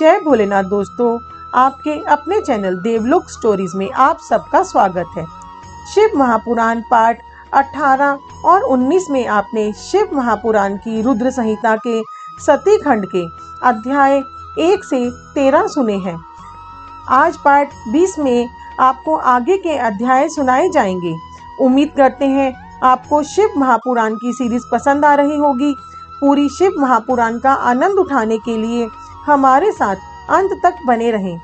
जय भोलेनाथ दोस्तों, आपके अपने चैनल देवलोक स्टोरीज में आप सबका स्वागत है। शिव महापुराण पाठ 18 और 19 में आपने शिव महापुराण की रुद्र संहिता के सती खंड के अध्याय 1 से 13 सुने हैं। आज पाठ 20 में आपको आगे के अध्याय सुनाए जाएंगे। उम्मीद करते हैं आपको शिव महापुराण की सीरीज पसंद आ रही होगी। पूरी शिव महापुराण का आनंद उठाने के लिए हमारे साथ अंत तक बने रहें।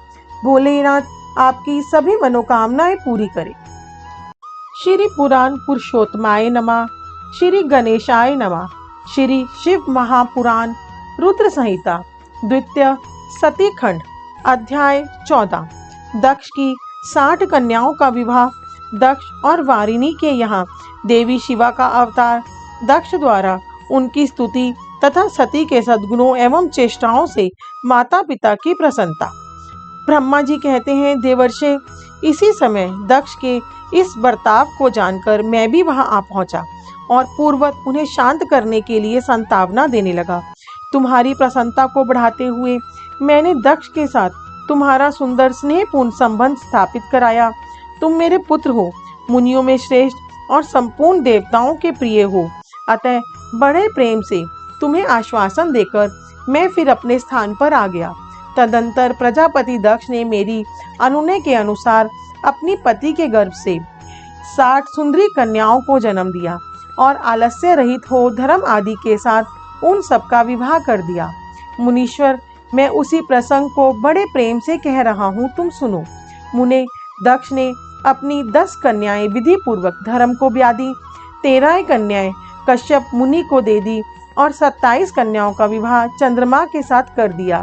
भोलेनाथ आपकी सभी मनोकामनाएं पूरी करे। श्री पुराण पुरुषोत्तमाय नमः। श्री गणेशाय नमः। श्री शिव महापुराण रुद्र संहिता द्वितीय सती खंड अध्याय 14। दक्ष की 60 कन्याओं का विवाह। दक्ष और वारिणी के यहाँ देवी शिवा का अवतार। दक्ष द्वारा उनकी स्तुति तथा सती के सद्गुणों एवं चेष्टाओं से माता पिता की प्रसन्नता। ब्रह्मा जी कहते हैं, देवर्षे, इसी समय दक्ष के इस बर्ताव को जानकर मैं भी वहां आ पहुंचा और पूर्ववत उन्हें शांत करने के लिए संतावना देने लगा। तुम्हारी प्रसन्नता को बढ़ाते हुए मैंने दक्ष के साथ तुम्हारा सुंदर स्नेहपूर्ण संबंध स्थापित कराया। तुम मेरे पुत्र हो, मुनियों में श्रेष्ठ और संपूर्ण देवताओं के प्रिय हो। अतः बड़े प्रेम से तुम्हें आश्वासन देकर मैं फिर अपने स्थान पर आ गया। तदंतर प्रजापति दक्ष ने मेरी अनुनय के अनुसार अपनी पति के गर्भ से 60 सुंदरी कन्याओं को जन्म दिया और आलस्य रहित हो धर्म आदि के साथ उन सबका विवाह कर दिया। मुनीश्वर, मैं उसी प्रसंग को बड़े प्रेम से कह रहा हूँ, तुम सुनो। मुने, दक्ष ने अपनी 10 कन्याएं विधि पूर्वक धर्म को ब्याह दी। 13 कन्याएं कश्यप मुनि को दे दी और 27 कन्याओं का विवाह चंद्रमा के साथ कर दिया।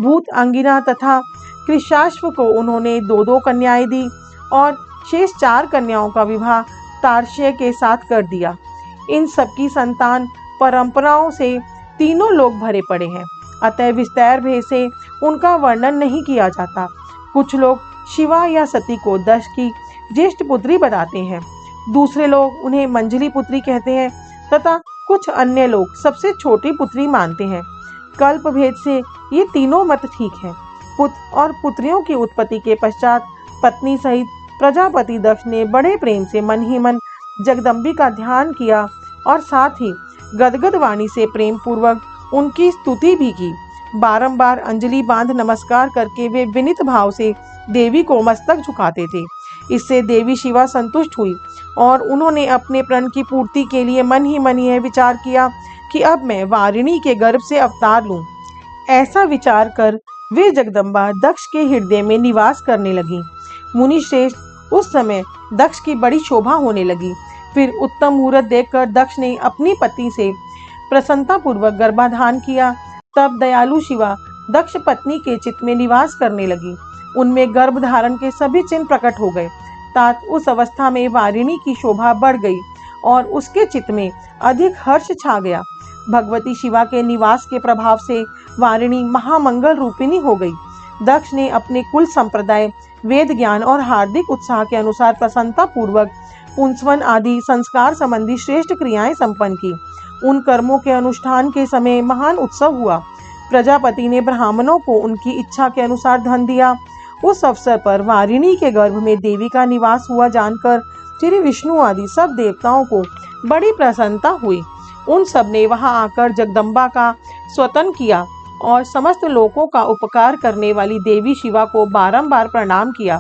भूत अंगिना तथा कृशाश्व को उन्होंने 2-2 कन्याएं दी और शेष 4 कन्याओं का विवाह तारशय के साथ कर दिया। इन सबकी संतान परंपराओं से तीनों लोग भरे पड़े हैं, अतः विस्तार भेद से उनका वर्णन नहीं किया जाता। कुछ लोग शिवा या सती को दक्ष की ज्येष्ठ पुत्री बताते हैं, दूसरे लोग उन्हें मंजली पुत्री कहते हैं तथा कुछ अन्य लोग सबसे छोटी पुत्री मानते हैं। कल्प भेद से ये तीनों मत ठीक हैं। पुत्र और पुत्रियों की उत्पत्ति के पश्चात पत्नी सहित प्रजापति दक्ष ने बड़े प्रेम से मन ही मन जगदम्बी का ध्यान किया और साथ ही गदगद वाणी से प्रेम पूर्वक उनकी स्तुति भी की। बारंबार अंजलि बांध नमस्कार करके वे विनीत भाव से देवी को मस्तक झुकाते थे। इससे देवी शिवा संतुष्ट हुई और उन्होंने अपने प्रण की पूर्ति के लिए मन ही मन यह विचार किया कि अब मैं वारिणी के गर्भ से अवतार लूं। ऐसा विचार कर वे जगदम्बा दक्ष के हृदय में निवास करने लगी। मुनि श्रेष्ठ, उस समय दक्ष की बड़ी शोभा होने लगी। फिर उत्तम मुहूर्त देखकर दक्ष ने अपनी पत्नी से प्रसन्नता पूर्वक गर्भाधान किया। तब दयालु शिवा दक्ष पत्नी के चित्त में निवास करने लगी। उनमें गर्भ धारण के सभी चिन्ह प्रकट हो गए। तात उस अवस्था में वारिणी की शोभा बढ़ गई और उसके चित्त में अधिक हर्ष छा गया। भगवती शिवा के निवास के प्रभाव से वारिणी महामंगल रूपिणी हो गई। दक्ष ने अपने कुल संप्रदाय, वेद ज्ञान और हार्दिक उत्साह के अनुसार प्रसन्नता पूर्वक पुंसवन आदि संस्कार संबंधी श्रेष्ठ क्रियाएं संपन्न की। उन कर्मों के अनुष्ठान के समय महान उत्सव हुआ। प्रजापति ने ब्राह्मणों को उनकी इच्छा के अनुसार धन दिया। उस अवसर पर वारिणी के गर्भ में देवी का निवास हुआ जानकर श्री विष्णु आदि सब देवताओं को बड़ी प्रसन्नता हुई। उन सब ने वहां आकर जगदम्बा का स्तवन किया और समस्त लोगों का उपकार करने वाली देवी शिवा को बारंबार प्रणाम किया।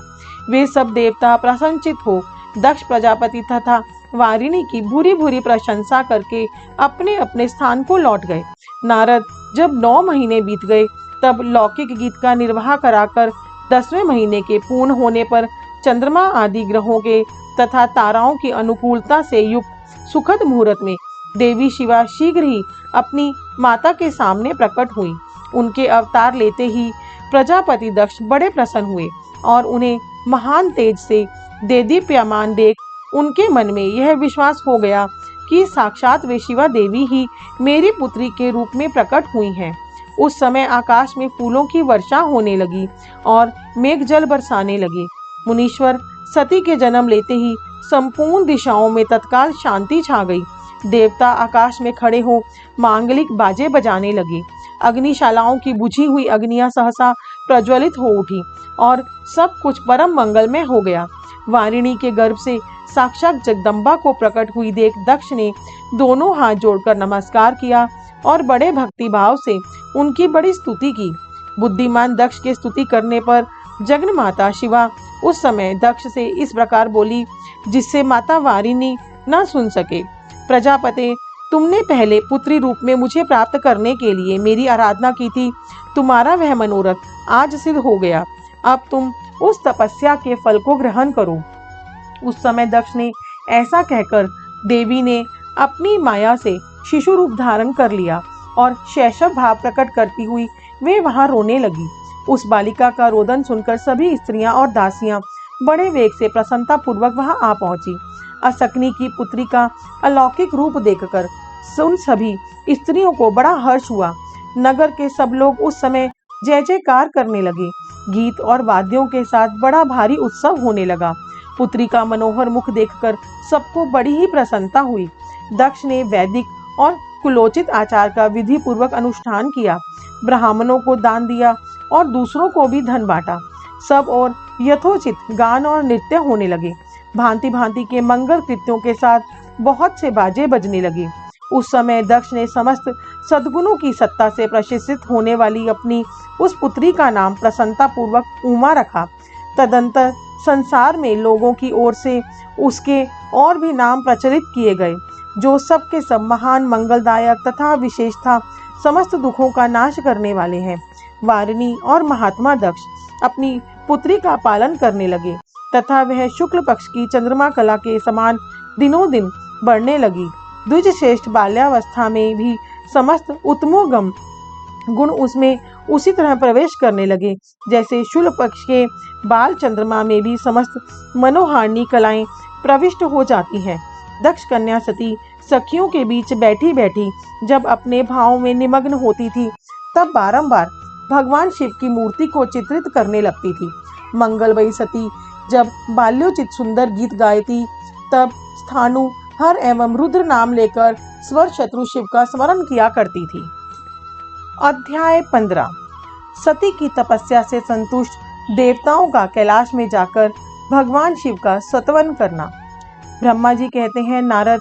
वे सब देवता प्रसन्नचित हो दक्ष प्रजापति तथा वारिणी की भूरी भूरी प्रशंसा करके अपने अपने स्थान को लौट गए। नारद जब 9 महीने बीत गए तब लौकिक गीत का निर्वाह कराकर 10वें महीने के पूर्ण होने पर चंद्रमा आदि ग्रहों के तथा ताराओं की अनुकूलता से युक्त सुखद मुहूर्त में देवी शिवा शीघ्र ही अपनी माता के सामने प्रकट हुई। उनके अवतार लेते ही प्रजापति दक्ष बड़े प्रसन्न हुए और उन्हें महान तेज से देदीप्यमान देख उनके मन में यह विश्वास हो गया कि साक्षात वे शिवा देवी ही मेरी पुत्री के रूप में प्रकट हुई हैं। उस समय आकाश में फूलों की वर्षा होने लगी और मेघ जल बरसाने लगे। मुनीश्वर, सती के जन्म लेते ही संपूर्ण दिशाओं में तत्काल शांति छा गई। देवता आकाश में खड़े हो मांगलिक बाजे बजाने लगे। अग्निशालाओं की बुझी हुई अग्नियां सहसा प्रज्वलित हो उठी और सब कुछ परम मंगलमय हो गया। वारिणी के गर्भ से साक्षात जगदम्बा को प्रकट हुई देख दक्ष ने दोनों हाथ जोड़कर नमस्कार किया और बड़े भक्ति भाव से उनकी बड़ी स्तुति की। बुद्धिमान दक्ष की स्तुति करने पर जगन माता शिवा उस समय दक्ष से इस प्रकार बोली, जिससे माता वारिणी न सुन सके। प्रजापते, तुमने पहले पुत्री रूप में मुझे प्राप्त करने के लिए मेरी आराधना की थी। तुम्हारा वह मनोरथ आज सिद्ध हो गया। अब तुम उस तपस्या के फल को ग्रहण करो। उस समय दक्ष ने ऐसा कहकर देवी ने अपनी माया से शिशु रूप धारण कर लिया और शैशव भाव प्रकट करती हुई वे वहां रोने लगी। उस बालिका का रोदन सुनकर सभी स्त्रियां और दासियां बड़े वेग से प्रसन्नता पूर्वक वहां आ पहुंची। असकनी की पुत्री का अलौकिक रूप देखकर उन सभी स्त्रियों को बड़ा हर्ष हुआ। नगर के सब लोग उस समय जय जयकार करने लगे। गीत और वाद्यों के साथ बड़ा भारी उत्सव होने लगा। पुत्री का मनोहर मुख देखकर सबको बड़ी ही प्रसन्नता हुई। दक्ष ने वैदिक और कुलोचित आचार का विधि पूर्वक अनुष्ठान किया, ब्राह्मणों को दान दिया और दूसरों को भी धन बांटा। सब और यथोचित गान और नृत्य होने लगे। भांति भांति के मंगल कृत्यों के साथ बहुत से बाजे बजने लगे। उस समय दक्ष ने समस्त सद्गुणों की सत्ता से प्रशिक्षित होने वाली अपनी उस पुत्री का नाम प्रसन्नता पूर्वक उमा रखा। तदंतर संसार में लोगों की ओर से उसके और भी नाम प्रचलित किए गए, जो सबके सब महान, मंगलदायक तथा विशेषता समस्त दुखों का नाश करने वाले हैं। वारिणी और महात्मा दक्ष अपनी पुत्री का पालन करने लगे तथा वह शुक्ल पक्ष की चंद्रमा कला के समान दिनों दिन बढ़ने लगी। द्विज श्रेष्ठ बाल्यावस्था में भी समस्त उत्तमोगम गुण उसमें उसी तरह प्रवेश करने लगे, जैसे शुक्ल पक्ष के बाल चंद्रमा में भी समस्त मनोहारिणी कलाएं प्रविष्ट हो जाती हैं। दक्ष कन्या सती सखियों के बीच बैठी बैठी जब अपने भाव में निमग्न होती थी, तब बारंबार भगवान शिव की मूर्ति को चित्रित करने लगती थी। मंगलमयी सती जब बाल्योचित सुंदर गीत गाती, तब स्थाणु, हर एवं रुद्र नाम लेकर स्वर शत्रु शिव का स्मरण किया करती थी। अध्याय 15। सती की तपस्या से संतुष्ट देवताओं का कैलाश में जाकर भगवान शिव का स्तवन करना। ब्रह्मा जी कहते हैं, नारद,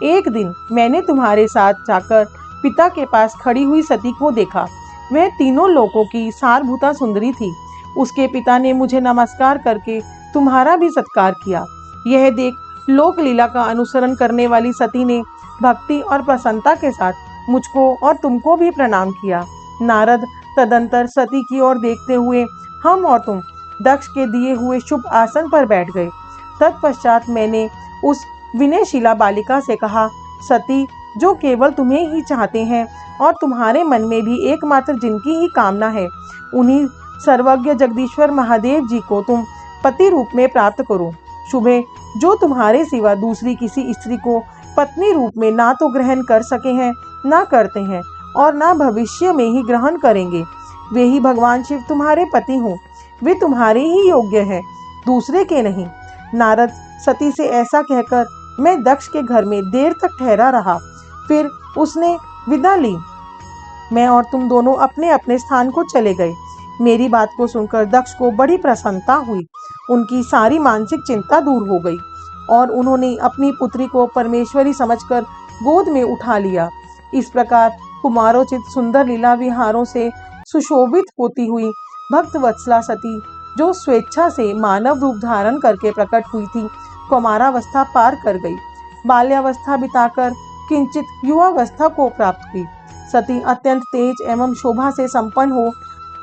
एक दिन मैंने तुम्हारे साथ जाकर पिता के पास खड़ी हुई सती को देखा। वह तीनों लोकों की सारभूता सुंदरी थी। उसके पिता ने मुझे नमस्कार करके तुम्हारा भी सत्कार किया। यह देख लोक लीला का अनुसरण करने वाली सती ने भक्ति और प्रसन्नता के साथ मुझको और तुमको भी प्रणाम किया। नारद, तदंतर सती की ओर देखते हुए हम और तुम दक्ष के दिए हुए शुभ आसन पर बैठ गए। तत्पश्चात मैंने उस विनयशीला बालिका से कहा, सती, जो केवल तुम्हें ही चाहते हैं और तुम्हारे मन में भी एकमात्र जिनकी ही कामना है, उन्हीं सर्वज्ञ जगदीश्वर महादेव जी को तुम पति रूप में प्राप्त करो। शुभे, जो तुम्हारे सिवा दूसरी किसी स्त्री को पत्नी रूप में ना तो ग्रहण कर सके हैं, ना करते हैं और ना भविष्य में ही ग्रहण करेंगे, वे ही भगवान शिव तुम्हारे पति हों। वे तुम्हारे ही योग्य हैं, दूसरे के नहीं। नारद, सती से ऐसा कहकर मैं दक्ष के घर में देर तक ठहरा रहा। फिर उसने विदा ली। मैं और तुम दोनों अपने अपने स्थान को चले गए। मेरी बात को सुनकर दक्ष को बड़ी प्रसन्नता हुई। उनकी सारी मानसिक चिंता दूर हो गई और उन्होंने अपनी पुत्री को परमेश्वरी समझकर गोद में उठा लिया। इस प्रकार कुमारोचित सुंदर लीला विहारों से सुशोभित होती हुई भक्त वत्सला सती, जो स्वेच्छा से मानव रूप धारण करके प्रकट हुई थी, कुमारावस्था पार कर गई। बाल्यावस्था बिताकर किंचित युवावस्था को प्राप्त हुई। सती अत्यंत तेज एवं शोभा से संपन्न हो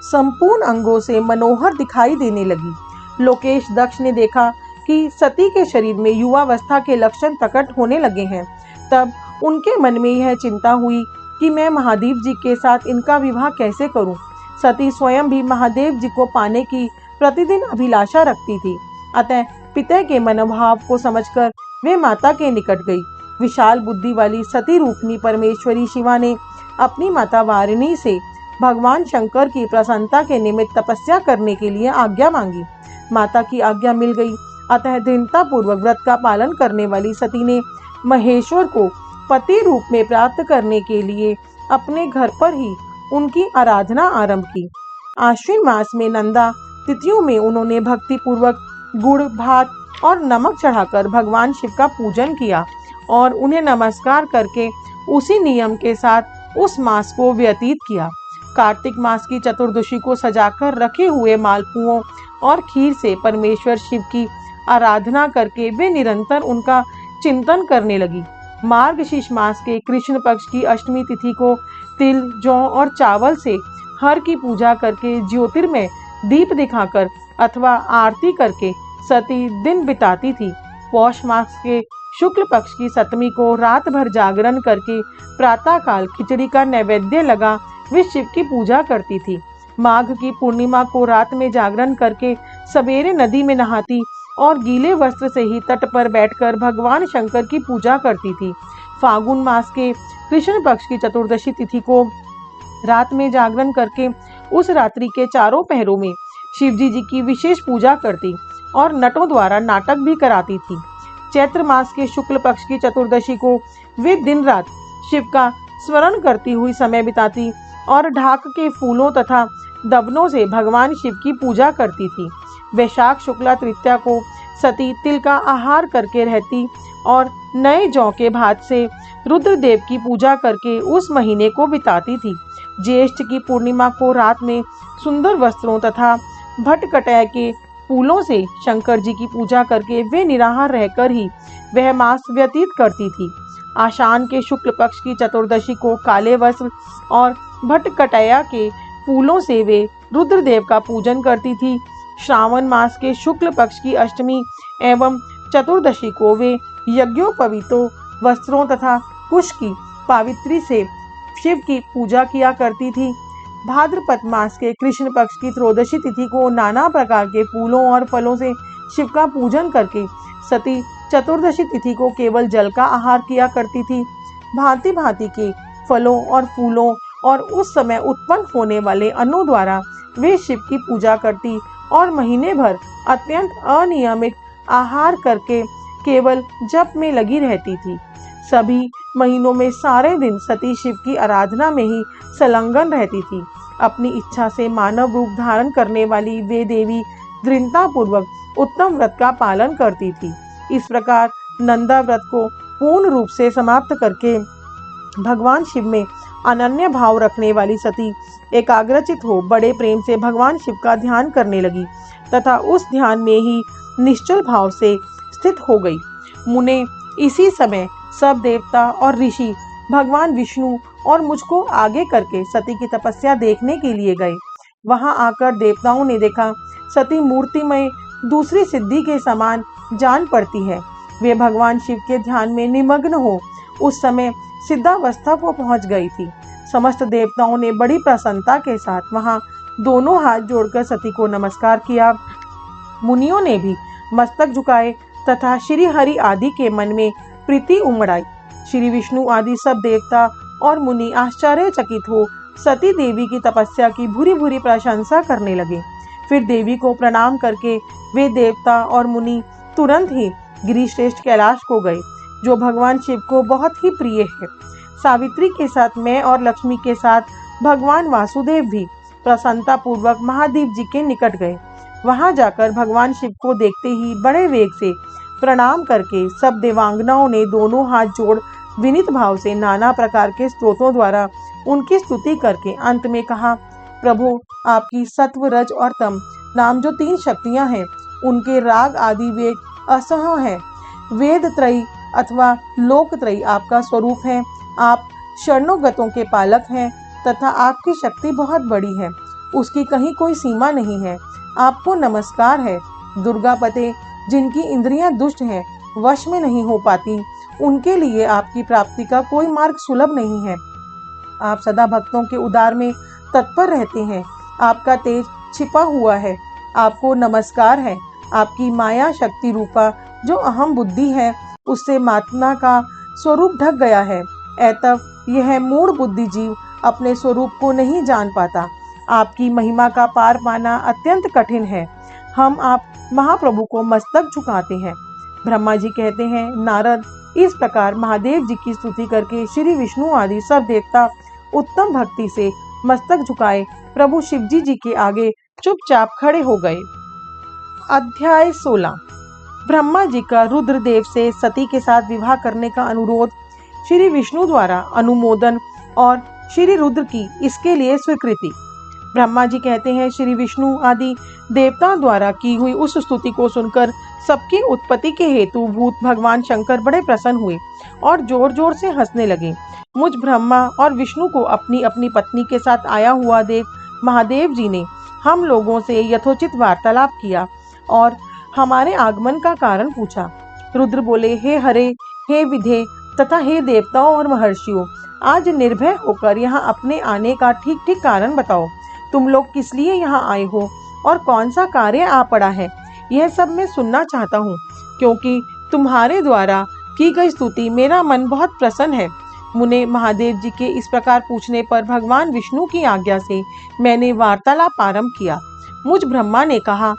संपूर्ण अंगों से मनोहर दिखाई देने लगी। लोकेश दक्ष ने देखा कि सती के शरीर में युवावस्था के लक्षण प्रकट होने लगे हैं। तब उनके मन में यह चिंता हुई कि मैं महादेव जी के साथ इनका विवाह कैसे करूं। सती स्वयं भी महादेव जी को पाने की प्रतिदिन अभिलाषा रखती थी। अतः पिता के मनोभाव को समझकर वे माता के निकट गई। विशाल बुद्धि वाली सती रूपनी परमेश्वरी शिवा ने अपनी माता वारिणी से भगवान शंकर की प्रसन्नता के निमित्त तपस्या करने के लिए आज्ञा मांगी। माता की आज्ञा मिल गई। अतः दृढ़ता पूर्वक व्रत का पालन करने वाली सती ने महेश्वर को पति रूप में प्राप्त करने के लिए अपने घर पर ही उनकी आराधना आरंभ की। आश्विन मास में नंदा तिथियों में उन्होंने भक्ति पूर्वक गुड़, भात और नमक चढ़ाकर भगवान शिव का पूजन किया और उन्हें नमस्कार करके उसी नियम के साथ उस मास को व्यतीत किया। कार्तिक मास की चतुर्दशी को सजाकर रखे हुए मालपुओं और खीर से परमेश्वर शिव की आराधना करके वे निरंतर उनका चिंतन करने लगी। मार्गशीर्ष मास के कृष्ण पक्ष की अष्टमी तिथि को तिल, जौ और चावल से हर की पूजा करके ज्योतिर्मय दीप दिखाकर अथवा आरती करके सती दिन बिताती थी। पौष मास के शुक्ल पक्ष की सप्तमी को रात भर जागरण करके प्रातःकाल खिचड़ी का नैवेद्य लगा वे शिव की पूजा करती थी। माघ की पूर्णिमा को रात में जागरण करके सवेरे नदी में नहाती और गीले वस्त्र से ही तट पर बैठकर भगवान शंकर की पूजा करती थी। फागुन मास के कृष्ण पक्ष की चतुर्दशी तिथि को रात में जागरण करके उस रात्रि के चारों पहरों में शिवजी जी की विशेष पूजा करती और नटों द्वारा नाटक भी कराती थी। चैत्र मास के शुक्ल पक्ष की चतुर्दशी को वे दिन रात शिव का स्मरण करती हुई समय बिताती और ढाक के फूलों तथा दबनों से भगवान शिव की पूजा करती थी। वैशाख शुक्ला तृतीया को सती तिल का आहार करके रहती और नए जौ के भात से रुद्रदेव की पूजा करके उस महीने को बिताती थी। ज्येष्ठ की पूर्णिमा को रात में सुंदर वस्त्रों तथा भटकटय के फूलों से शंकर जी की पूजा करके वे निराहार रहकर ही वह मास व्यतीत करती थी। आषाढ़ के शुक्ल पक्ष की चतुर्दशी को काले वस्त्र और भटकटया के फूलों से वे रुद्रदेव का पूजन करती थी। श्रावण मास के शुक्ल पक्ष की अष्टमी एवं चतुर्दशी को वे यज्ञोपवीतो वस्त्रों तथा कुश की पावित्री से शिव की पूजा किया करती थी। भाद्रपद मास के कृष्ण पक्ष की त्रयोदशी तिथि को नाना प्रकार के फूलों और फलों से शिव का पूजन करके सती चतुर्दशी तिथि को केवल जल का आहार किया करती थी। भांति भांति के फलों और फूलों और उस समय उत्पन्न होने वाले अन्नों द्वारा वे शिव की पूजा करती और महीने भर अत्यंत अनियमित आहार करके केवल जप में लगी रहती थी। सभी महीनों में सारे दिन सती शिव की आराधना में ही संलग्न रहती थी। अपनी इच्छा से मानव रूप धारण करने वाली वे देवी दृढ़ता पूर्वक उत्तम व्रत का पालन करती थी। इस प्रकार नंदा व्रत को पूर्ण रूप से समाप्त करके भगवान शिव में अनन्य भाव रखने वाली सती एकाग्रचित हो बड़े प्रेम से भगवान शिव का ध्यान करने लगी तथा उस ध्यान में ही निश्चल भाव से स्थित हो गई। मुने इसी समय सब देवता और ऋषि भगवान विष्णु और मुझको आगे करके सती की तपस्या देखने के लिए गए। वहां आकर देवताओं ने देखा सती मूर्तिमय दूसरी सिद्धि के समान जान पड़ती है। वे भगवान शिव के ध्यान में निमग्न हो उस समय सिद्धावस्था को पहुंच गई थी। समस्त देवताओं ने बड़ी प्रसन्नता के साथ वहां दोनों हाथ जोड़कर सती को नमस्कार किया। मुनियों ने भी मस्तक झुकाए तथा श्री हरि आदि के मन में प्रीति उमड़ाई। श्री विष्णु आदि सब देवता और मुनि आश्चर्यचकित हो सती देवी की तपस्या की भूरी भूरी प्रशंसा करने लगे। फिर देवी को प्रणाम करके वे देवता और मुनि तुरंत ही गिरिश्रेष्ठ कैलाश को गए, जो भगवान शिव को बहुत ही प्रिय है। सावित्री के साथ मैं और लक्ष्मी के साथ भगवान वासुदेव भी प्रसन्नता पूर्वक महादेव जी के निकट गए। वहां जाकर भगवान शिव को देखते ही बड़े वेग से प्रणाम करके सब देवांगनाओं ने दोनों हाथ जोड़ विनीत भाव से नाना प्रकार के स्तोत्रों द्वारा उनकी स्तुति करके अंत में कहा, प्रभु आपकी सत्व, रज और तम नाम जो 3 शक्तियां हैं, उनके राग आदि वेग असह है। वेद त्रयी अथवा लोक त्रयी आपका स्वरूप है। आप शरणोगतों के पालक हैं तथा आपकी शक्ति बहुत बड़ी है, उसकी कहीं कोई सीमा नहीं है। आपको नमस्कार है। दुर्गापते, जिनकी इंद्रियां दुष्ट हैं, वश में नहीं हो पाती, उनके लिए आपकी प्राप्ति का कोई मार्ग सुलभ नहीं है। आप सदा भक्तों के उद्धार में तत्पर रहते हैं। आपका तेज छिपा हुआ है। आपको नमस्कार है। आपकी माया शक्ति रूपा जो अहम बुद्धि है, उससे मातना का स्वरूप ढक गया है। ऐतव यह मूढ़ बुद्धि जीव अपने स्वरूप को नहीं जान पाता। आपकी महिमा का पार पाना अत्यंत कठिन है। हम आप महाप्रभु को मस्तक झुकाते हैं। ब्रह्मा जी कहते हैं, नारद इस प्रकार महादेव जी की स्तुति करके श्री विष्णु आदि सब देवता उत्तम भक्ति से मस्तक झुकाए प्रभु शिवजी जी के आगे चुपचाप खड़े हो गए। अध्याय 16। ब्रह्मा जी का रुद्रदेव से सती के साथ विवाह करने का अनुरोध, श्री विष्णु द्वारा अनुमोदन और श्री रुद्र की इसके लिए स्वीकृति। ब्रह्मा जी कहते हैं, श्री विष्णु आदि देवताओं द्वारा की हुई उस स्तुति को सुनकर सबकी उत्पत्ति के हेतु भूत भगवान शंकर बड़े प्रसन्न हुए और जोर जोर से हंसने लगे। मुझ ब्रह्मा और विष्णु को अपनी अपनी पत्नी के साथ आया हुआ देख महादेव जी ने हम लोगों से यथोचित वार्तालाप किया और हमारे आगमन का कारण पूछा। रुद्र बोले, हे हरे, हे विधे तथा हे देवताओं और महर्षियों, आज निर्भय होकर यहाँ अपने आने का ठीक ठीक कारण बताओ। तुम लोग किस लिए यहाँ आए हो और कौन सा कार्य आ पड़ा है, यह सब मैं सुनना चाहता हूँ, क्योंकि तुम्हारे द्वारा की गई स्तुति मेरा मन बहुत प्रसन्न है। मुने महादेव जी के इस प्रकार पूछने पर भगवान विष्णु की आज्ञा से मैंने वार्तालाप आरंभ किया। मुझ ब्रह्मा ने कहा,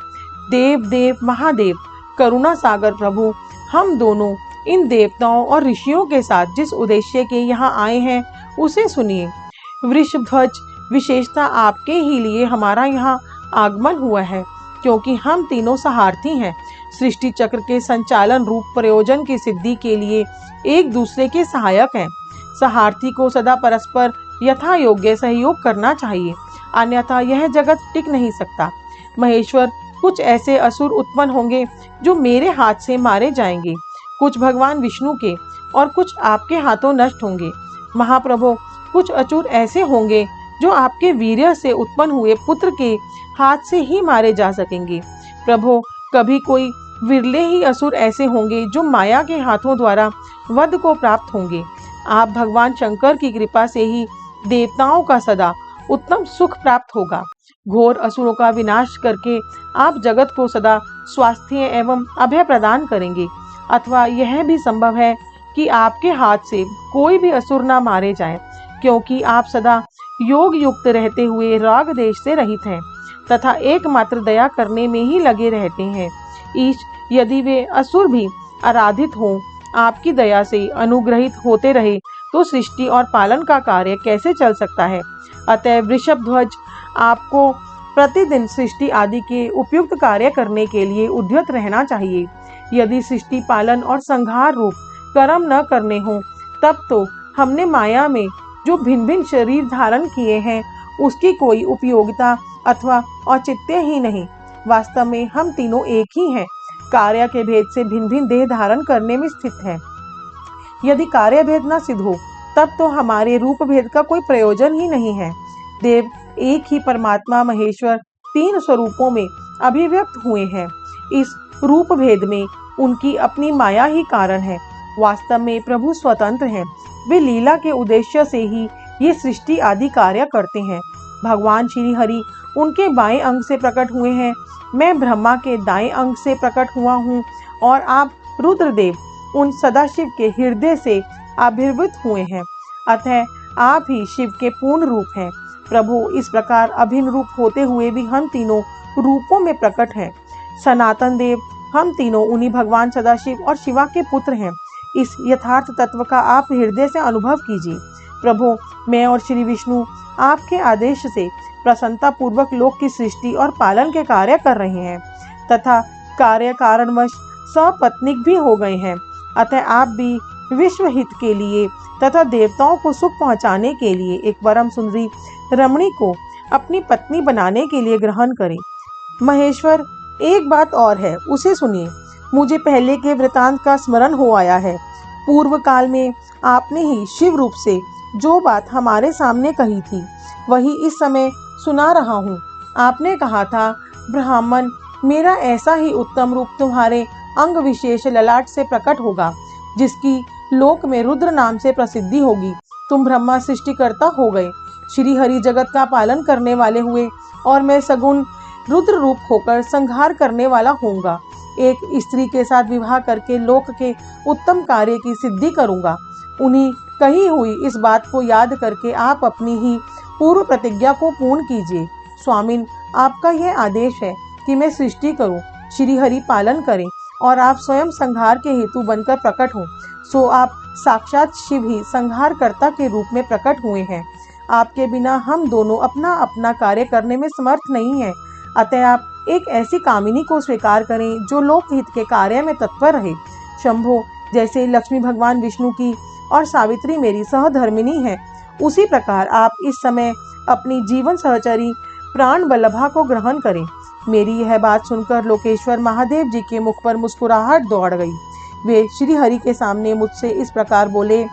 देव देव महादेव, करुणा सागर प्रभु, हम दोनों इन देवताओं और ऋषियों के साथ जिस उद्देश्य के यहाँ आए हैं उसे सुनिए। वृषध्वज, विशेषता आपके ही लिए हमारा यहाँ आगमन हुआ है, क्योंकि हम तीनों सहार्थी हैं। सृष्टि चक्र के संचालन रूप प्रयोजन की सिद्धि के लिए एक दूसरे के सहायक हैं। सहार्थी को सदा परस्पर यथा योग्य सहयोग करना चाहिए, अन्यथा यह जगत टिक नहीं सकता। महेश्वर, कुछ ऐसे असुर उत्पन्न होंगे जो मेरे हाथ से मारे जाएंगे, कुछ भगवान विष्णु के और कुछ आपके हाथों नष्ट होंगे। महाप्रभु, कुछ असुर ऐसे होंगे जो आपके वीर्य से उत्पन्न हुए पुत्र के हाथ से ही मारे जा सकेंगे। प्रभु, कभी कोई विरले ही असुर ऐसे होंगे जो माया के हाथों द्वारा वध को प्राप्त होंगे। आप भगवान शंकर की कृपा से ही देवताओं का सदा उत्तम सुख प्राप्त होगा। घोर असुरों का विनाश करके आप जगत को सदा स्वास्थ्य एवं अभय प्रदान करेंगे। अथवा यह भी संभव है कि आपके हाथ से कोई भी असुर न मारे जाएं, क्योंकि आप सदा योग युक्त रहते हुए राग देश से रहित हैं तथा एकमात्र दया करने में ही लगे रहते हैं। ईश, यदि वे असुर भी आराधित हों, आपकी दया से अनुग्रहित होते रहे तो सृष्टि और पालन का कार्य कैसे चल सकता है। अतः वृषभध्वज, आपको प्रतिदिन सृष्टि आदि के उपयुक्त कार्य करने के लिए उद्यत रहना चाहिए। यदि सृष्टि पालन और संहार रूप कर्म न करने हो, तब तो हमने माया में जो भिन्न भिन्न शरीर धारण किए हैं उसकी कोई उपयोगिता अथवा औचित्य ही नहीं। वास्तव में हम तीनों एक ही हैं, कार्य के भेद से भिन्न भिन्न देह धारण करने में स्थित हैं। यदि कार्य भेद न सिद्ध हो, तब तो हमारे रूप भेद का कोई प्रयोजन ही नहीं है। देव, एक ही परमात्मा महेश्वर तीन स्वरूपों में अभिव्यक्त हुए हैं। इस रूप भेद में उनकी अपनी माया ही कारण है। वास्तव में प्रभु स्वतंत्र हैं, वे लीला के उद्देश्य से ही ये सृष्टि आदि कार्य करते हैं। भगवान श्री हरि उनके बाएं अंग से प्रकट हुए हैं, मैं ब्रह्मा के दाएं अंग से प्रकट हुआ हूँ और आप रुद्रदेव उन सदाशिव के हृदय से आविर्भूत हुए हैं। अतः आप ही शिव के पूर्ण रूप हैं। प्रभु, इस प्रकार अभिन्न रूप होते हुए भी हम तीनों रूपों में प्रकट हैं। सनातन देव, हम तीनों उन्हीं भगवान सदाशिव और शिवा के पुत्र हैं। इस यथार्थ तत्व का आप हृदय से अनुभव कीजिए। प्रभु, मैं और श्री विष्णु आपके आदेश से प्रसन्नता पूर्वक लोक की सृष्टि और पालन के कार्य कर रहे हैं तथा कार्य कारणवश सपत्नीक भी हो गए हैं। अतः आप भी विश्व हित के लिए तथा देवताओं को सुख पहुंचाने के लिए एक परम सुंदरी रमणी को अपनी पत्नी बनाने के लिए ग्रहण करें। महेश्वर, एक बात और है, उसे सुनिए। मुझे पहले के वृतांत का स्मरण हो आया है। पूर्व काल में आपने ही शिव रूप से जो बात हमारे सामने कही थी वही इस समय सुना रहा हूँ। आपने कहा था, ब्राह्मण, मेरा ऐसा ही उत्तम रूप तुम्हारे अंग विशेष ललाट से प्रकट होगा जिसकी लोक में रुद्र नाम से प्रसिद्धि होगी। तुम ब्रह्मा सृष्टिकर्ता हो गए, श्री हरि जगत का पालन करने वाले हुए और मैं सगुण रुद्र रूप होकर संहार करने वाला होऊंगा। एक स्त्री के साथ विवाह करके लोक के उत्तम कार्य की सिद्धि करूंगा। उन्हीं कही हुई इस बात को याद करके आप अपनी ही पूर्व प्रतिज्ञा को पूर्ण कीजिए। स्वामिन, आपका यह आदेश है कि मैं सृष्टि करूं, श्री हरि पालन करें और आप स्वयं संहार के हेतु बनकर प्रकट हों। सो आप साक्षात शिव ही संहारकर्ता के रूप में प्रकट हुए हैं। आपके बिना हम दोनों अपना अपना कार्य करने में समर्थ नहीं है। अतः आप एक ऐसी कामिनी को स्वीकार करें जो लोकहित के कार्य में तत्पर रहे। शंभो, जैसे लक्ष्मी भगवान विष्णु की और सावित्री मेरी सहधर्मिणी है, उसी प्रकार आप इस समय अपनी जीवन सहचरी प्राण वल्लभा को ग्रहण करें। मेरी यह बात सुनकर लोकेश्वर महादेव जी के मुख पर मुस्कुराहट दौड़ गई। वे श्री हरि के सामने मुझसे इस प्रकार बोले,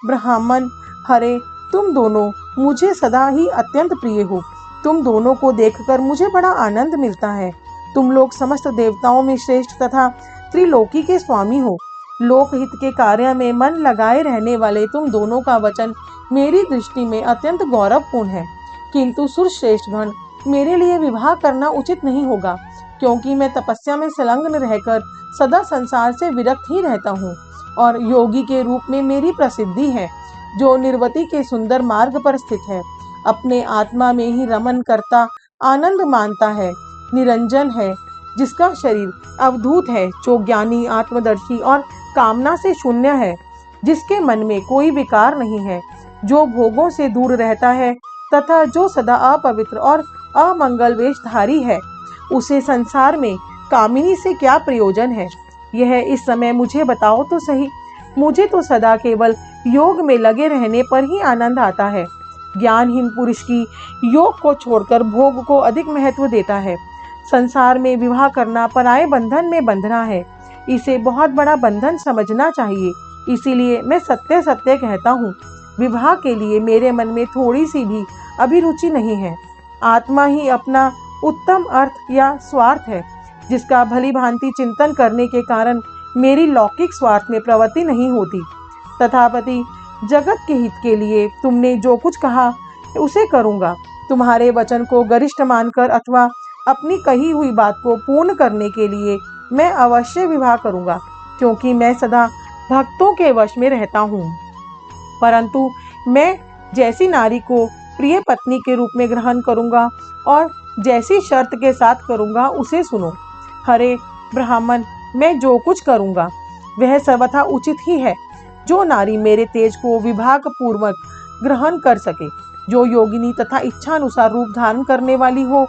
ब्राह्मण हरे, तुम दोनों मुझे सदा ही अत्यंत प्रिय हो। तुम दोनों को देखकर मुझे बड़ा आनंद मिलता है। तुम लोग समस्त देवताओं में श्रेष्ठ तथा त्रिलोकी के स्वामी हो। लोकहित के कार्य में मन लगाए रहने वाले तुम दोनों का वचन मेरी दृष्टि में अत्यंत गौरवपूर्ण है। किंतु सुरश्रेष्ठ गण, मेरे लिए विवाह करना उचित नहीं होगा, क्योंकि मैं तपस्या में संलग्न रहकर सदा संसार से विरक्त ही रहता हूँ और योगी के रूप में मेरी प्रसिद्धि है, जो निर्वती के सुंदर मार्ग पर स्थित है, अपने आत्मा में ही रमन करता आनंद मानता है, निरंजन है, जिसका शरीर अवधूत है, जो ज्ञानी आत्मदर्शी और कामना से शून्य है, जिसके मन में कोई विकार नहीं है, जो भोगों से दूर रहता है तथा जो सदा अपवित्र और अमंगल वेशधारी है, उसे संसार में कामिनी से क्या प्रयोजन है? यह इस समय मुझे बताओ तो सही। मुझे तो सदा केवल योग में लगे रहने पर ही आनंद आता है। ज्ञानहीन पुरुष की योग को छोड़कर भोग को अधिक महत्व देता है। संसार में विवाह करना पराये बंधन में बंधना है। इसे बहुत बड़ा बंधन समझना चाहिए। इसीलिए मैं सत्य सत्य कहता हूँ, विवाह के लिए मेरे मन में थोड़ी सी भी अभिरुचि नहीं है। आत्मा ही अपना उत्तम अर्थ या स्वार्थ है, जिसका भली भांति चिंतन करने के कारण मेरी लौकिक स्वार्थ में प्रवृत्ति नहीं होती। तथापि जगत के हित के लिए तुमने जो कुछ कहा उसे करूँगा। तुम्हारे वचन को गरिष्ठ मानकर अथवा अपनी कही हुई बात को पूर्ण करने के लिए मैं अवश्य विवाह करूँगा, क्योंकि मैं सदा भक्तों के वश में रहता हूँ। परंतु मैं जैसी नारी को प्रिय पत्नी के रूप में ग्रहण करूँगा और जैसी शर्त के साथ करूँगा उसे सुनो। हरे ब्राह्मण, मैं जो कुछ करूँगा वह सर्वथा उचित ही है। जो नारी मेरे तेज को विभाग पूर्वक ग्रहण कर सके, जो योगिनी तथा इच्छानुसार रूप धारण करने वाली हो,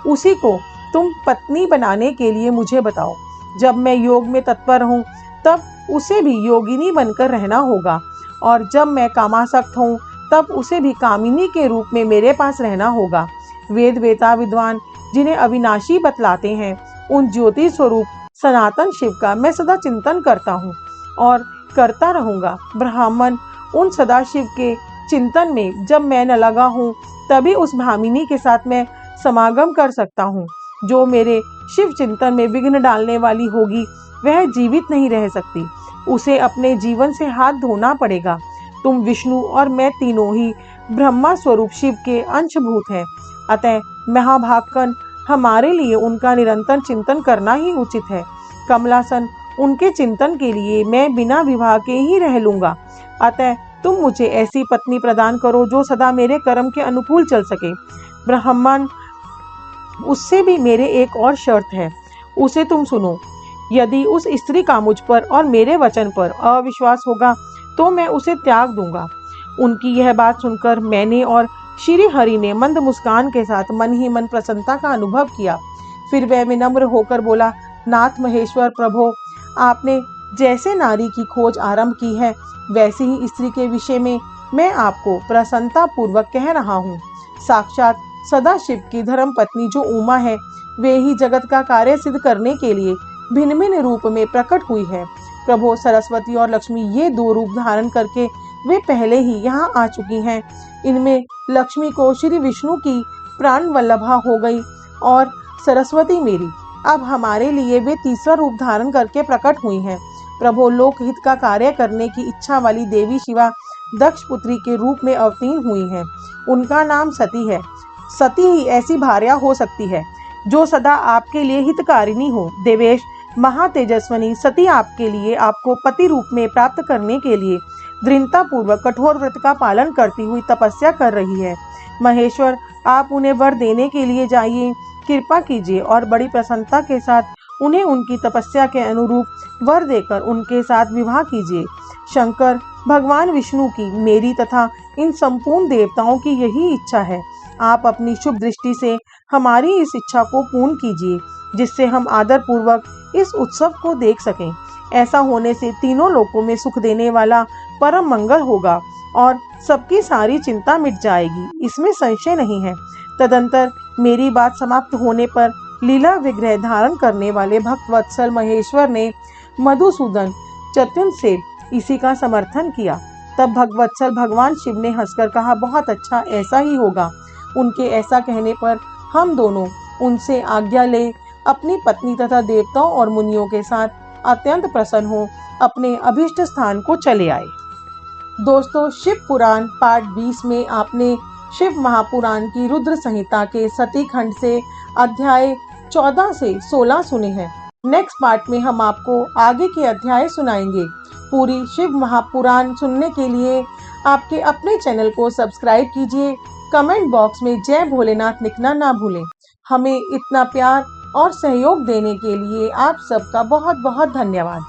उसी को तुम पत्नी बनाने के लिए मुझे बताओ। जब मैं योग में तत्पर हूँ तब उसे भी योगिनी बनकर रहना होगा, और जब मैं कामासक्त हूँ तब उसे भी कामिनी के रूप में मेरे पास रहना होगा। वेद वेता विद्वान जिन्हें अविनाशी बतलाते हैं, उन ज्योति स्वरूप सनातन शिव का मैं सदा चिंतन करता हूँ और करता रहूँगा। ब्राह्मण, उन सदाशिव के चिंतन में जब मैं न लगा हूँ तभी उस भामिनी के साथ मैं समागम कर सकता हूँ। जो मेरे शिव चिंतन में विघ्न डालने वाली होगी वह जीवित नहीं रह सकती। उसे अपने जीवन से हाथ धोना पड़ेगा। तुम विष्णु और मैं तीनों ही ब्रह्मा स्वरूप शिव के अंशभूत हैं। अतः महाभागकन, हमारे लिए उनका निरंतर चिंतन करना ही उचित है। कमलासन, उनके चिंतन के लिए मैं बिना विवाह के ही रह लूंगा। अतः तुम मुझे ऐसी पत्नी प्रदान करो जो सदा मेरे कर्म के अनुकूल चल सके। ब्राह्मण, उससे भी मेरे एक और शर्त है, उसे तुम सुनो। यदि उस स्त्री का मुझ पर और मेरे वचन पर अविश्वास होगा तो मैं उसे त्याग दूंगा। उनकी यह बात सुनकर मैंने और श्री हरि ने मंद मुस्कान के साथ मन ही मन प्रसन्नता का अनुभव किया। फिर वह विनम्र होकर बोला, नाथ महेश्वर प्रभो, आपने जैसे नारी की खोज आरंभ की है, वैसे ही स्त्री के विषय में मैं आपको प्रसन्नता पूर्वक कह रहा हूँ। साक्षात सदाशिव की धर्म पत्नी जो उमा है, वे ही जगत का कार्य सिद्ध करने के लिए भिन्न भिन्न रूप में प्रकट हुई है। प्रभु सरस्वती और लक्ष्मी, ये दो रूप धारण करके वे पहले ही यहाँ आ चुकी हैं। इनमें लक्ष्मी को श्री विष्णु की प्राण वल्लभा हो गई और सरस्वती मेरी अब हमारे लिए वे तीसरा रूप धारण करके प्रकट हुई हैं। प्रभु लोकहित का कार्य करने की इच्छा वाली देवी शिवा दक्ष पुत्री के रूप में अवतीर्ण हुई हैं। उनका नाम सती है। सती ही ऐसी भार्या हो सकती है जो सदा आपके लिए हितकारिणी हो। देवेश, महातेजस्वनी सती आपके लिए आपको पति रूप में प्राप्त करने के लिए दृढ़ता पूर्वक कठोर व्रत का पालन करती हुई तपस्या कर रही है। महेश्वर, आप उन्हें वर देने के लिए जाइए, कृपा कीजिए और बड़ी प्रसन्नता के साथ उन्हें उनकी तपस्या के अनुरूप वर देकर उनके साथ विवाह कीजिए। शंकर भगवान विष्णु की, मेरी तथा इन संपूर्ण देवताओं की यही इच्छा है। आप अपनी शुभ दृष्टि से हमारी इस इच्छा को पूर्ण कीजिए, जिससे हम आदर पूर्वक इस उत्सव को देख सकें। ऐसा होने से तीनों लोकों में सुख देने वाला परम मंगल होगा और सबकी सारी चिंता मिट जाएगी, इसमें संशय नहीं है। तदंतर मेरी बात समाप्त होने पर लीला विग्रह धारण करने वाले भक्त वत्सल महेश्वर ने मधुसूदन चतुर्थ से इसी का समर्थन किया। तब भगवत्सल भगवान शिव ने हंसकर कहा, बहुत अच्छा, ऐसा ही होगा। उनके ऐसा कहने पर हम दोनों उनसे आज्ञा ले अपनी पत्नी तथा देवताओं और मुनियों के साथ अत्यंत प्रसन्न हो अपने अभिष्ट स्थान को चले आए। दोस्तों, शिव पुराण पार्ट 20 में आपने शिव महापुराण की रुद्र संहिता के सती खंड से अध्याय 14 से 16 सुने हैं। नेक्स्ट पार्ट में हम आपको आगे के अध्याय सुनाएंगे। पूरी शिव महापुराण सुनने के लिए आपके अपने चैनल को सब्सक्राइब कीजिए। कमेंट बॉक्स में जय भोलेनाथ लिखना ना भूलें। हमें इतना प्यार और सहयोग देने के लिए आप सबका बहुत बहुत धन्यवाद।